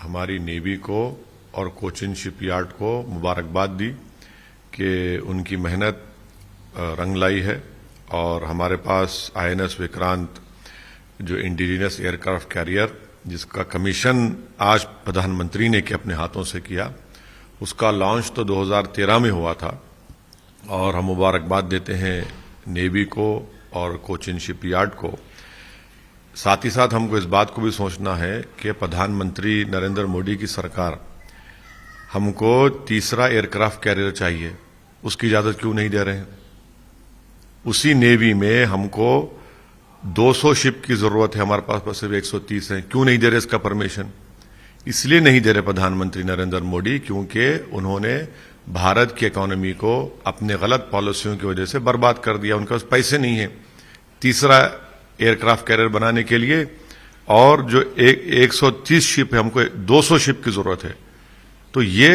हमारी नेवी को और कोचिन शिपयार्ड को मुबारकबाद दी कि उनकी मेहनत रंग लाई है और हमारे पास आईएनएस विक्रांत जो इंडिजिनस एयरक्राफ्ट कैरियर जिसका कमीशन आज प्रधानमंत्री ने अपने हाथों से किया, उसका लॉन्च तो 2013 में हुआ था और हम मुबारकबाद देते हैं नेवी को और कोचिन शिपयार्ड को। साथ ही साथ हमको इस बात को भी सोचना है कि प्रधानमंत्री नरेंद्र मोदी की सरकार हमको तीसरा एयरक्राफ्ट कैरियर चाहिए, उसकी इजाजत क्यों नहीं दे रहे हैं? उसी नेवी में हमको 200 शिप की जरूरत है, हमारे पास सिर्फ 130 है, क्यों नहीं दे रहे इसका परमिशन? इसलिए नहीं दे रहे प्रधानमंत्री नरेंद्र मोदी क्योंकि उन्होंने भारत की इकोनॉमी को अपने गलत पॉलिसियों की वजह से बर्बाद कर दिया। उनके पास पैसे नहीं है तीसरा एयरक्राफ्ट कैरियर बनाने के लिए, और जो 130 शिप है, हमको 200 शिप की जरूरत है। तो ये,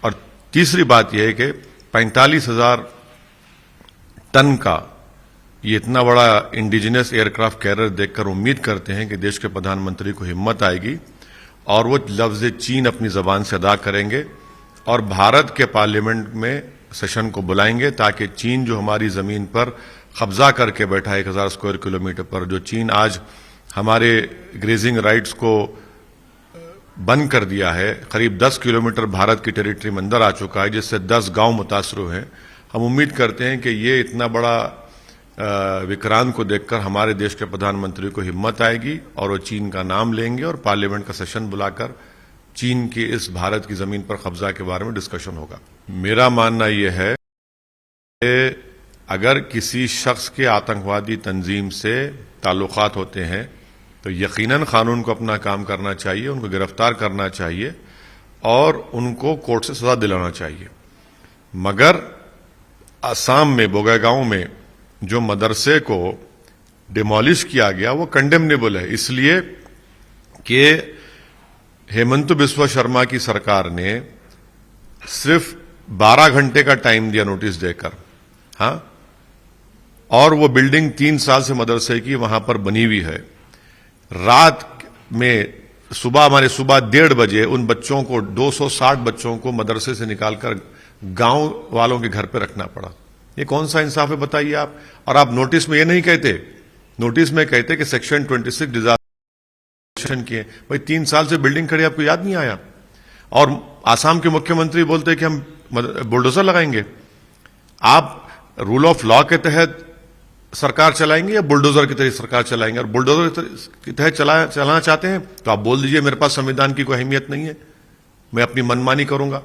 और तीसरी बात यह है कि 45,000 टन का ये इतना बड़ा इंडिजिनस एयरक्राफ्ट कैरियर देखकर उम्मीद करते हैं कि देश के प्रधानमंत्री को हिम्मत आएगी और वो लफ्ज चीन अपनी जबान से अदा करेंगे और भारत के पार्लियामेंट में सेशन को बुलाएंगे ताकि चीन जो हमारी जमीन पर कब्जा करके बैठा है 1000 स्क्वायर किलोमीटर पर, जो चीन आज हमारे ग्रेजिंग राइट्स को बंद कर दिया है, करीब 10 किलोमीटर भारत की टेरिटरी में अंदर आ चुका है, जिससे 10 गांव मुतासर हुए हैं। हम उम्मीद करते हैं कि ये इतना बड़ा विक्रांत को देखकर हमारे देश के प्रधानमंत्री को हिम्मत आएगी और वो चीन का नाम लेंगे और पार्लियामेंट का सेशन बुलाकर चीन की इस भारत की जमीन पर कब्जा के बारे में डिस्कशन होगा। मेरा मानना यह है कि अगर किसी शख्स के आतंकवादी तंजीम से ताल्लुकात होते हैं तो यकीनन कानून को अपना काम करना चाहिए, उनको गिरफ्तार करना चाहिए और उनको कोर्ट से सजा दिलाना चाहिए। मगर असम में बोगैगांव में जो मदरसे को डिमोलिश किया गया वो कंडेमनेबल है, इसलिए कि हेमंत बिस्वा शर्मा की सरकार ने सिर्फ 12 घंटे का टाइम दिया नोटिस देकर, हाँ, और वो बिल्डिंग 3 साल से मदरसे की वहां पर बनी हुई है। रात में हमारे सुबह 1:30 बजे उन बच्चों को 260 बच्चों को मदरसे से निकालकर गांव वालों के घर पे रखना पड़ा। ये कौन सा इंसाफ है बताइए आप? और आप नोटिस में ये नहीं कहते, नोटिस में कहते कि सेक्शन 26 डिजास्टर किए। भाई 3 साल से बिल्डिंग खड़ी, आपको याद नहीं आया? और आसाम के मुख्यमंत्री बोलते कि हम बुलडोजर लगाएंगे। आप रूल ऑफ लॉ के तहत सरकार चलाएंगे या बुलडोजर की तरह सरकार चलाएंगे? और बुलडोजर की तहत चलाना चाहते हैं तो आप बोल दीजिए मेरे पास संविधान की कोई अहमियत नहीं है, मैं अपनी मनमानी करूंगा।